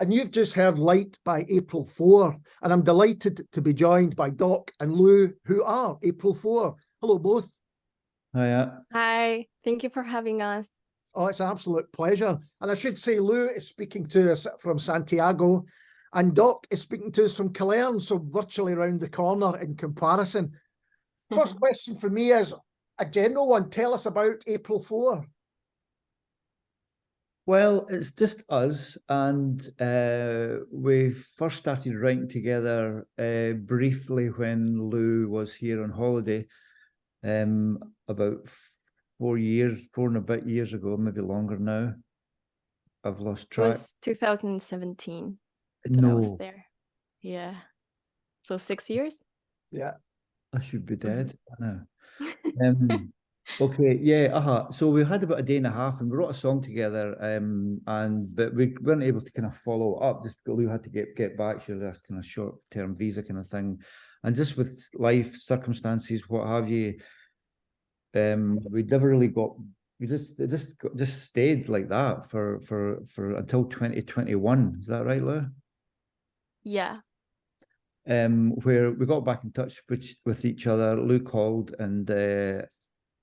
And you've just heard Light by April 4. And I'm delighted to be joined by Doc and Lou, who are April 4. Hello, both. Hiya. Hi, thank you for having us. Oh, it's an absolute pleasure. And I should say, Lou is speaking to us from Santiago, and Doc is speaking to us from Killarn, so virtually around the corner in comparison. First question for me is a general one. Tell us about April 4. Well, it's just us, and we first started writing together briefly when Lou was here on holiday, about 4 and a bit years ago, maybe longer now. I've lost track. It was 2017 that No, I was there. Yeah. So 6 years? Yeah. I should be dead. I know. Okay, yeah, so we had about a day and a half, and we wrote a song together, but we weren't able to kind of follow up just because Lou had to get back. She had a kind of short-term visa kind of thing, and just with life circumstances, what have you, we never really got. We just stayed like that for until 2021. Is that right, Lou? Yeah. Where we got back in touch with each other. Lou called, and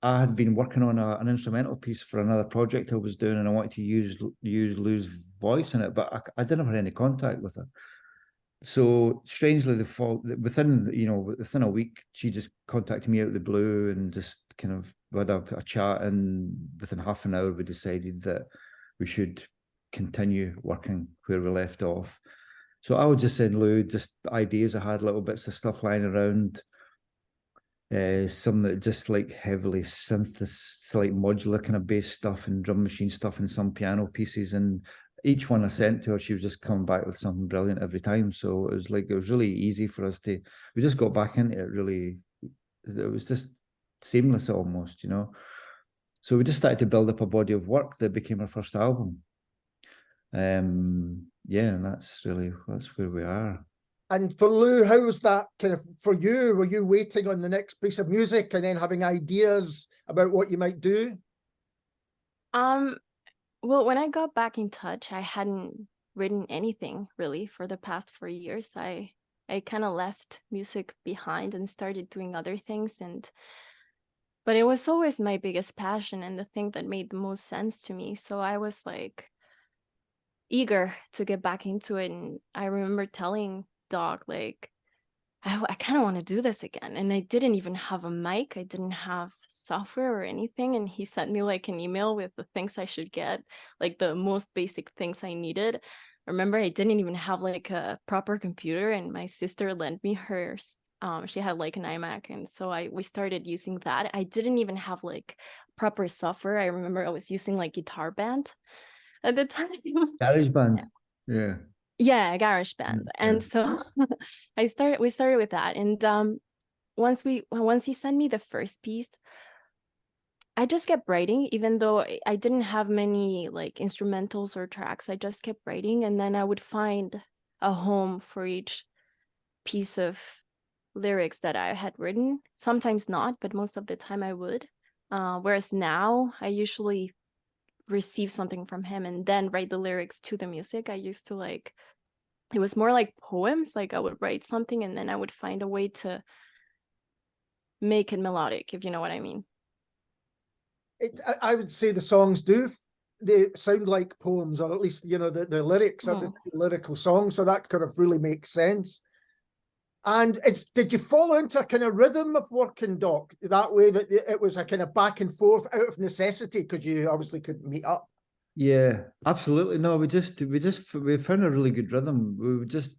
I had been working on an instrumental piece for another project I was doing, and I wanted to use Lou's voice in it, but I didn't have any contact with her. So strangely, within a week, she just contacted me out of the blue and just kind of had a chat, and within half an hour, we decided that we should continue working where we left off. So I was just saying, Lou, just ideas I had, little bits of stuff lying around. Some that just like heavily like modular kind of bass stuff and drum machine stuff and some piano pieces, and each one I sent to her, she was just coming back with something brilliant every time. So it was really easy for us we just got back into it. Really, it was just seamless almost, so we just started to build up a body of work that became our first album. And that's where we are. And for Lou, how was that kind of for you? Were you waiting on the next piece of music and then having ideas about what you might do? Well, when I got back in touch, I hadn't written anything really for the past 4 years. I kind of left music behind and started doing other things, but it was always my biggest passion and the thing that made the most sense to me. So I was like eager to get back into it, and I remember telling Doc, like, I kind of want to do this again. And I didn't even have a mic. I didn't have software or anything. And he sent me like an email with the things I should get, like the most basic things I needed. I remember I didn't even have like a proper computer, and my sister lent me hers. She had like an iMac, and so we started using that. I didn't even have like proper software. I remember I was using like Guitar Band at the time. GarageBand. Yeah. Yeah, GarageBand. And so we started with that. And once he sent me the first piece, I just kept writing, even though I didn't have many like instrumentals or tracks. I just kept writing, and then I would find a home for each piece of lyrics that I had written. Sometimes not, but most of the time I would. Whereas now I usually receive something from him and then write the lyrics to the music. I used to it was more like poems. Like I would write something and then I would find a way to make it melodic, if you know what I mean. I would say the songs they sound like poems, or at least, the lyrics are the lyrical songs. So that kind of really makes sense. And did you fall into a kind of rhythm of working, Doc, that way that it was a kind of back and forth out of necessity because you obviously couldn't meet up? Yeah, absolutely. No, we found a really good rhythm. We would just,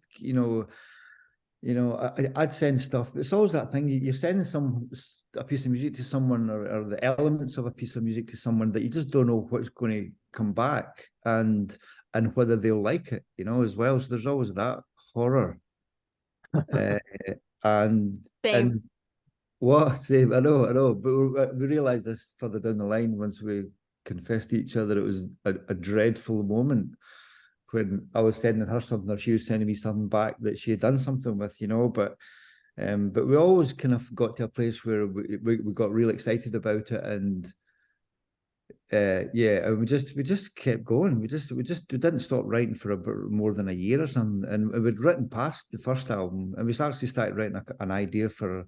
I'd send stuff. It's always that thing. You're sending a piece of music to someone, or the elements of a piece of music to someone that you just don't know what's going to come back and whether they'll like it, as well. So there's always that horror. And what? Same. I know. But we realized this further down the line once we confessed to each other. It was a dreadful moment when I was sending her something, or she was sending me something back that she had done something with, But we always kind of got to a place where we got real excited about it, and Yeah, and we just kept going. We didn't stop writing for about more than a year or something. And we'd written past the first album, and we actually started writing an idea for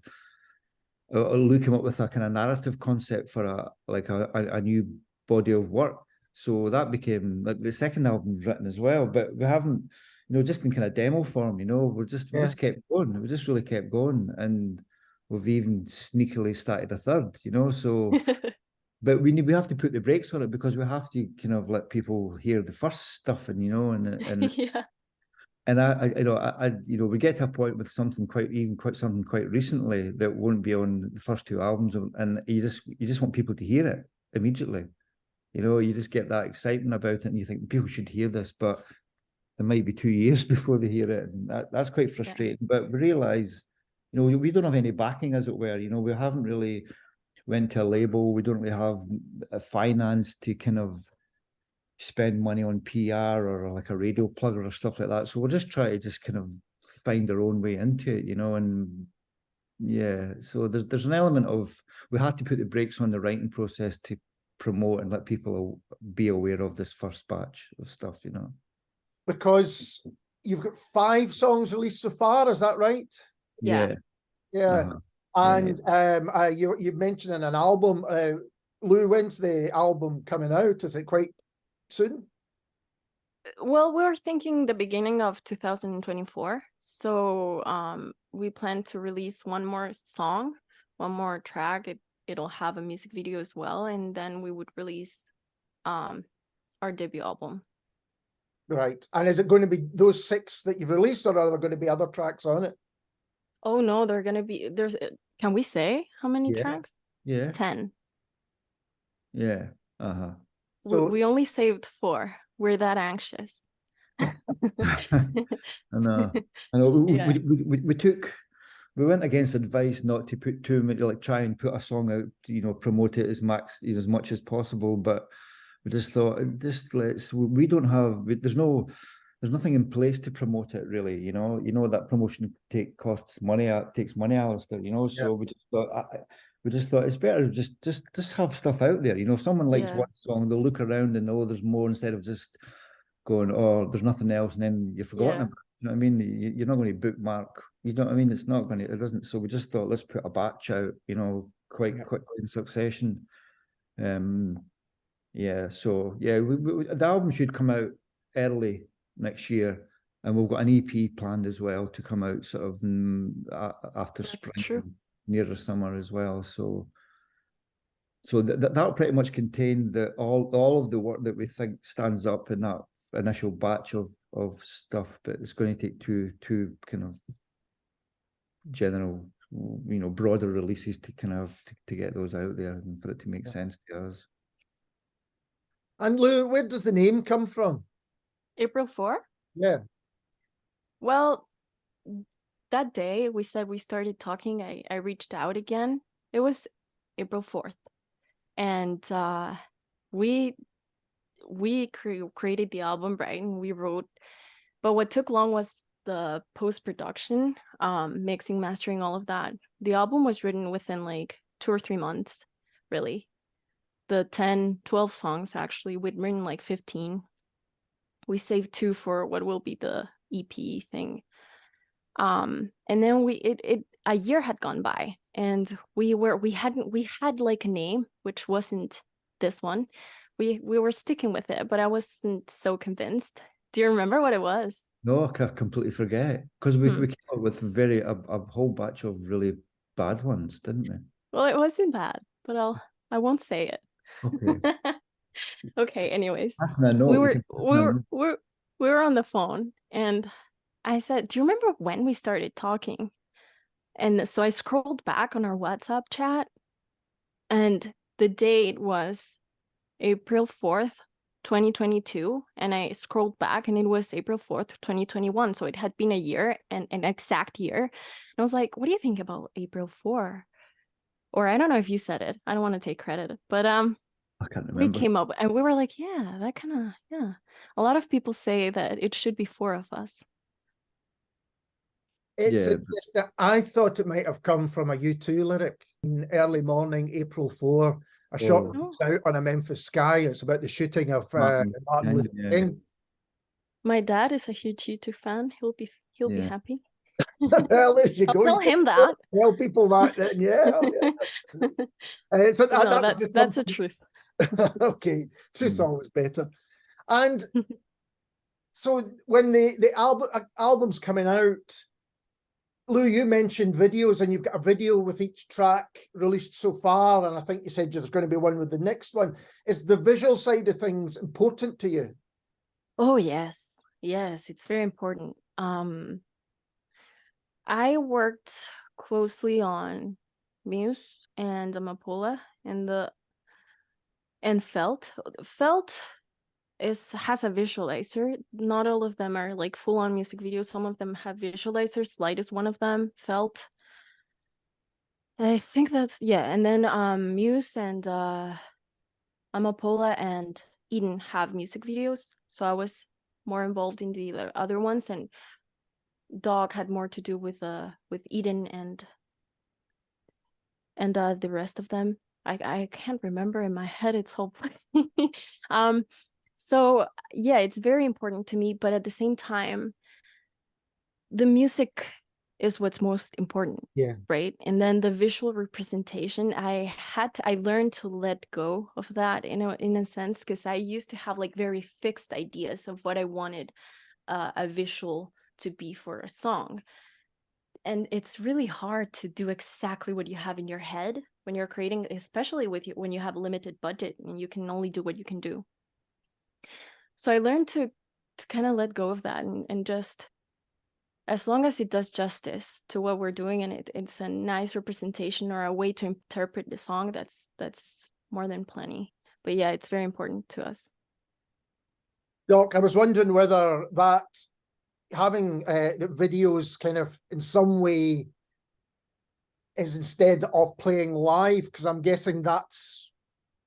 Lou came up with a kind of narrative concept for a new body of work. So that became like the second album's written as well, but we haven't, just in kind of demo form. We just kept going. We just really kept going, and we've even sneakily started a third. So. But we have to put the brakes on it because we have to kind of let people hear the first stuff, and Yeah. And I we get to a point with something quite recently that won't be on the first two albums, and you just want people to hear it immediately. You just get that excitement about it, and you think people should hear this, but it might be 2 years before they hear it, and that's quite frustrating. Yeah. But we realise, we don't have any backing, as it were. We haven't really went to a label. We don't really have a finance to kind of spend money on PR or like a radio plugger or stuff like that. So we'll just try to just kind of find our own way into it, and yeah. So there's an element of we have to put the brakes on the writing process to promote and let people be aware of this first batch of stuff, Because you've got 5 songs released so far, is that right? Yeah. Uh-huh. And you mentioned in an album, Lou, when's the album coming out? Is it quite soon? Well, we're thinking the beginning of 2024. So we plan to release one more song, one more track. It'll have a music video as well, and then we would release our debut album. Right. And is it going to be those 6 that you've released, or are there going to be other tracks on it? Oh no, they're going to be can we say how many tracks? Yeah. 10. Yeah. Uh-huh. So we only saved 4. We're that anxious. I know. Yeah. We went against advice not to put too many, like try and put a song out, promote it as much as possible. But we just thought, we don't have, there's nothing in place to promote it really. That promotion costs money. It takes money, Alistair. So we just thought it's better just have stuff out there. If someone likes one song, they'll look around and know there's more instead of just going, oh, there's nothing else, and then you've forgotten about it. You know what I mean? You're not going to bookmark. You know what I mean? It's not going to. It doesn't. So we just thought, let's put a batch out. Quite quickly in succession. Yeah. So yeah, the album should come out early next year, and we've got an EP planned as well to come out sort of after spring, near the summer as well. So that'll pretty much contain all of the work that we think stands up in that initial batch of stuff, but it's going to take two kind of general, broader releases to kind of to get those out there and for it to make sense to us. And Lou, where does the name come from? April 4? Yeah. Well, that day we said we started talking, I reached out again. It was April 4th. And we created the album, right? And we wrote, but what took long was the post-production, mixing, mastering, all of that. The album was written within like 2 or 3 months, really. The 12 songs, actually, we'd written like 15. We saved 2 for what will be the EP thing. And then a year had gone by, and we had like a name, which wasn't this one. We were sticking with it, but I wasn't so convinced. Do you remember what it was? No, I completely forget, because we came up with a whole batch of really bad ones, didn't we? Well, it wasn't bad, but I won't say it. Okay. Okay. Anyways, Pass me a note. we were on the phone, and I said, "Do you remember when we started talking?" And so I scrolled back on our WhatsApp chat, and the date was April 4th, 2022. And I scrolled back, and it was April 4th, 2021. So it had been a year, and an exact year. And I was like, what do you think about April 4? Or I don't know if you said it. I don't want to take credit, but I can't remember. We came up, and we were like, yeah, that kind of, yeah. A lot of people say that it should be 4 of us. It's interesting. I thought it might have come from a U2 lyric. In early morning, April 4, a shot Oh. out on a Memphis sky. It's about the shooting of Martin Martin Luther King, King. My dad is a huge YouTube fan. He'll be Yeah. happy. Well, there you I'll go. tell him that. Tell people that then, yeah. Oh, yeah. So No, that was just that's the something. truth. Okay, truth's always better. And so when the album's coming out, Lou, you mentioned videos, and you've got a video with each track released so far, and I think you said there's going to be one with the next one. Is the visual side of things important to you? Oh yes, it's very important. I worked closely on Muse and Amapola and Felt. Felt has a visualizer. Not all of them are like full-on music videos. Some of them have visualizers. Light is one of them. Felt. I think that's and then Muse and Amapola and Eden have music videos. So I was more involved in the other ones, and Dog had more to do with Eden and the rest of them. I can't remember in my head. It's all so yeah, it's very important to me, but at the same time, the music is what's most important. Yeah. Right. And then the visual representation, I learned to let go of that, in a sense, because I used to have like very fixed ideas of what I wanted a visual to be for a song. And it's really hard to do exactly what you have in your head when you're creating, especially when you have a limited budget and you can only do what you can do. So I learned to kind of let go of that and just, as long as it does justice to what we're doing and it's a nice representation or a way to interpret the song, that's more than plenty. But yeah, it's very important to us. Doc, I was wondering whether that having the videos kind of in some way is instead of playing live, because I'm guessing that's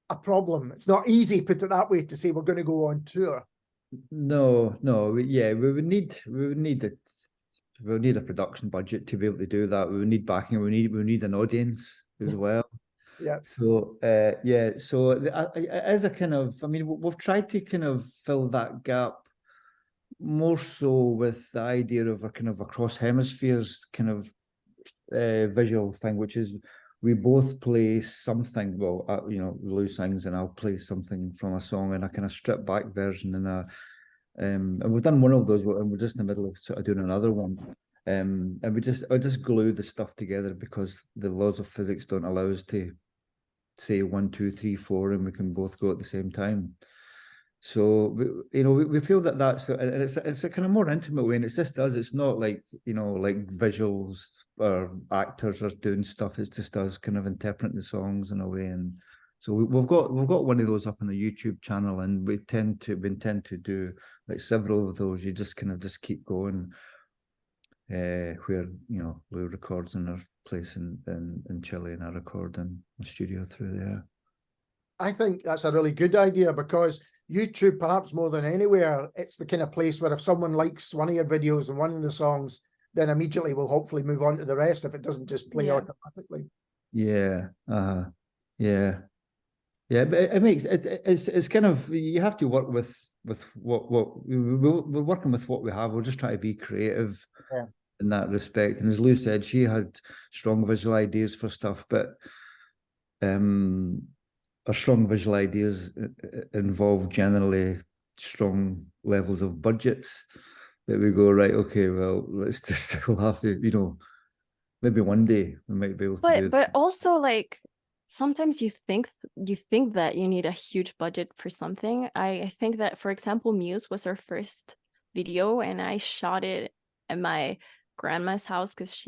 a problem. It's not easy, put it that way, to say we're going to go on tour. No, we would need a production budget to be able to do that. We would need backing. We need an audience as well. Yeah. So so as a kind of, I mean, we've tried to kind of fill that gap more so with the idea of a kind of across hemispheres kind of visual thing, which is we both play something. Well, Lou sings and I'll play something from a song in a kind of stripped back version, and we've done one of those, and we're just in the middle of sort of doing another one. And I just glue the stuff together because the laws of physics don't allow us to say 1, 2, 3, 4, and we can both go at the same time. So we feel that's, and it's a kind of more intimate way, and it's just us. It's not like like visuals or actors are doing stuff. It's just us kind of interpreting the songs in a way, and so we've got one of those up on the YouTube channel, and we intend to do like several of those. You just kind of keep going, where Lou records in her place in Chile, and I record in the studio through there. I think that's a really good idea, because YouTube, perhaps more than anywhere, it's the kind of place where if someone likes one of your videos and one of the songs, then immediately we'll hopefully move on to the rest if it doesn't just play automatically. Yeah. Yeah, but it makes it's kind of, you have to work with what we're working with what we have. We're just trying to be creative in that respect. And as Lou said, she had strong visual ideas for stuff, but our strong visual ideas involve generally strong levels of budgets that we go, right, okay, well, we'll have to, maybe one day we might be able to do that. But also, like, sometimes you think that you need a huge budget for something. I think that, for example, Muse was our first video, and I shot it at my grandma's house because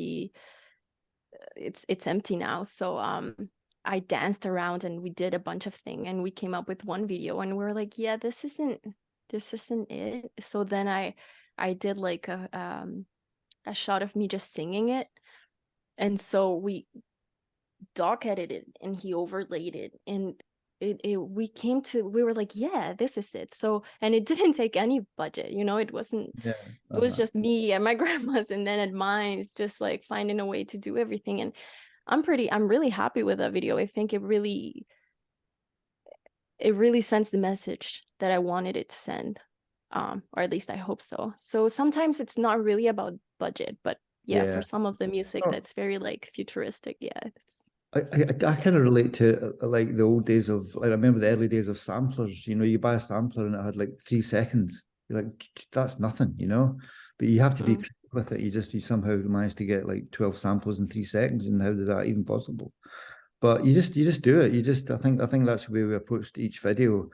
it's empty now. So I danced around and we did a bunch of things, and we came up with one video, and we're like, yeah, this isn't it. So then I did like a shot of me just singing it, and so we Doc edited and he overlaid it, and we were like, yeah, this is it. So, and it didn't take any budget, it wasn't, it was just me at my grandma's, and then at mine, it's just like finding a way to do everything. And I'm really happy with that video. I think it really it really sends the message that I wanted it to send, or at least I hope so. So sometimes it's not really about budget, but yeah, for some of the music that's very like futuristic, yeah, it's. I kind of relate to like the old days of, like, I remember the early days of samplers. You know, you buy a sampler and it had like 3 seconds. You're like, that's nothing, you know. But you have to be creative with it. You somehow manage to get like 12 samples in 3 seconds, and how is that even possible? But you just do it. I think that's the way we approached each video.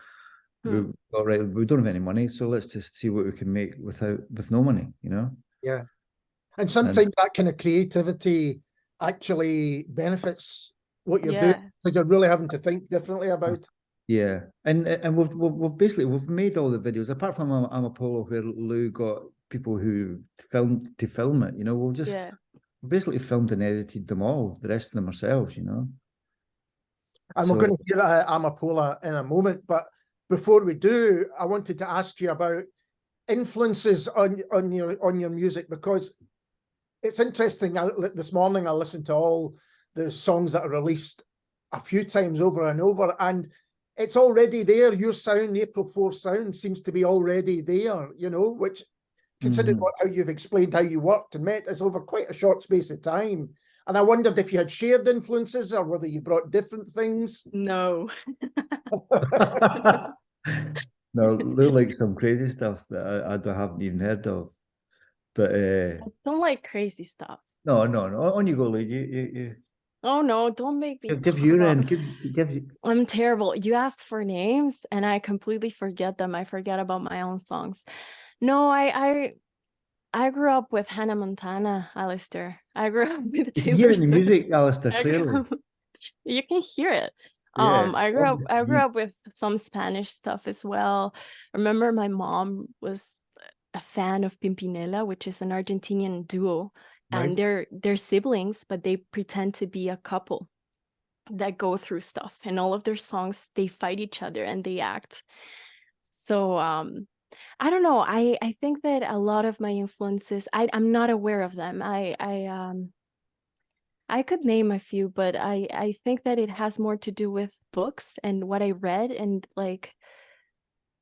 We thought, right, we don't have any money, so let's just see what we can make with no money, you know. Yeah, and sometimes that kind of creativity actually benefits what you're doing, because you're really having to think differently about it. Yeah, and we've basically made all the videos apart from Amapolo, where Lou got people who film it. You know, we've basically filmed and edited them all. The rest of them ourselves, you know. And we're going to hear Amapola in a moment, but before we do, I wanted to ask you about influences on your music, because it's interesting. This morning I listened to all the songs that are released a few times over and over, and it's already there. Your sound, April 4 sound, seems to be already there, you know, which, considering how you've explained how you worked and met, is over quite a short space of time. And I wondered if you had shared influences or whether you brought different things. No. No, Lou likes some crazy stuff that I haven't even heard of. But I don't like crazy stuff. No. On you go, Lou. You. Oh no! Don't make me. Give you in. I'm terrible. You asked for names, and I completely forget them. I forget about my own songs. No, I grew up with Hannah Montana, Alistair. I grew up with Taylor Swift. The music, Alistair, clearly. You can hear it. Yeah, I grew up with some Spanish stuff as well. I remember my mom was a fan of Pimpinela, which is an Argentinian duo. Nice. And they're siblings, but they pretend to be a couple that go through stuff. And all of their songs, they fight each other and they act. So I don't know. I think that a lot of my influences, I'm not aware of them. I could name a few, but I think that it has more to do with books and what I read, and like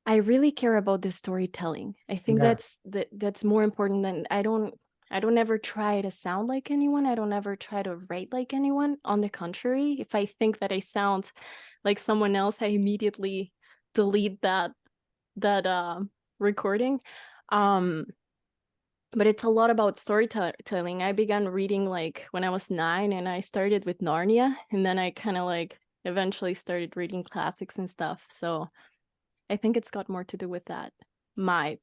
I really care about the storytelling. I think that's more important than I don't ever try to sound like anyone. I don't ever try to write like anyone. On the contrary, if I think that I sound like someone else, I immediately delete that recording. But it's a lot about storytelling. I began reading like when I was 9, and I started with Narnia, and then I kind of like eventually started reading classics and stuff. So I think it's got more to do with that, my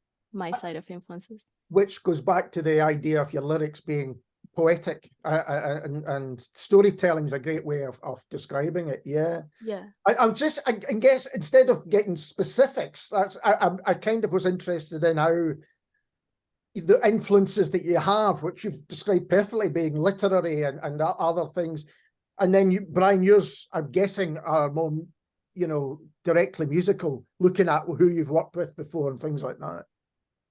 side of influences. Which goes back to the idea of your lyrics being poetic, and storytelling is a great way of describing it. Yeah. I guess instead of getting specifics, I kind of was interested in how the influences that you have, which you've described perfectly, being literary and other things, and then Brian, yours, I'm guessing, are more, you know, directly musical, looking at who you've worked with before and things like that.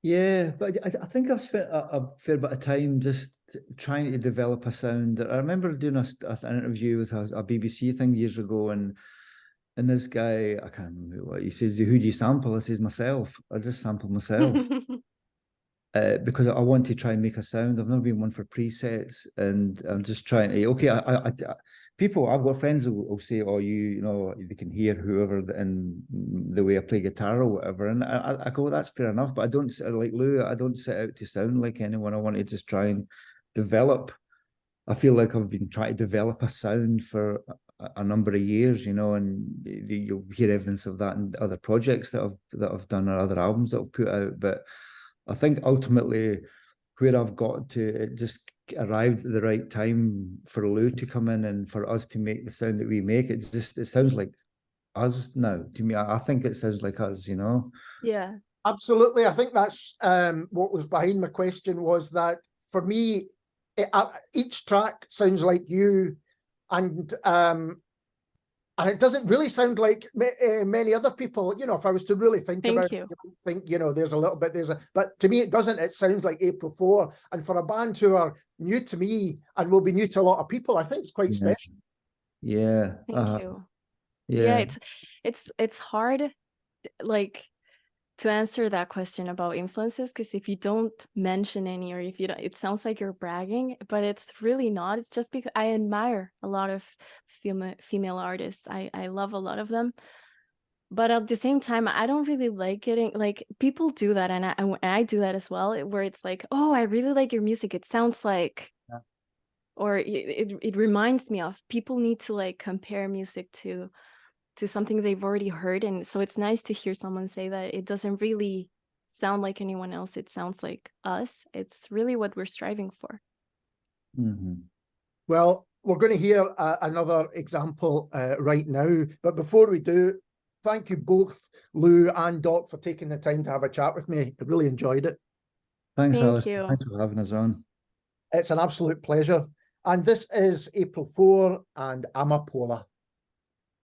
Yeah, but I think I've spent a fair bit of time just trying to develop a sound. I remember doing an interview with a BBC thing years ago, and this guy, I can't remember what he says, who do you sample? I says, myself. I just sample myself. Because I want to try and make a sound. I've never been one for presets, and I'm just trying to. Okay, I've got friends who will say, "Oh, you know, they can hear whoever in the way I play guitar or whatever," and I go, "That's fair enough." But I don't, like Lou, I don't set out to sound like anyone. I want to just try and develop. I feel like I've been trying to develop a sound for a number of years, you know, and you'll hear evidence of that in other projects that I've done, or other albums that I've put out, but I think ultimately where I've got to, it just arrived at the right time for Lou to come in and for us to make the sound that we make. It sounds like us now to me. I think it sounds like us, you know? Yeah, absolutely. I think that's what was behind my question, was that for me, each track sounds like you, and it doesn't really sound like many other people. You know, if I was to really think about it, you know, there's a little bit, but to me, it doesn't. It sounds like April 4. And for a band who are new to me and will be new to a lot of people, I think it's quite special. Yeah. Thank you. Yeah, it's hard, like, to answer that question about influences, because if you don't mention any, or if you don't, it sounds like you're bragging, but it's really not. It's just because I admire a lot of female artists. I love a lot of them, but at the same time, I don't really like getting, like, people do that, and I do that as well, where it's like, oh, I really like your music. It sounds like, or it reminds me of. People need to like compare music to something they've already heard, and so it's nice to hear someone say that it doesn't really sound like anyone else. It sounds like us. It's really what we're striving for. Well, we're going to hear another example right now, but before we do, thank you both, Lou and Doc, for taking the time to have a chat with me. I really enjoyed it. Thanks, Thank Alex. you. Thanks for having us on. It's an absolute pleasure. And this is April 4 and Amapola.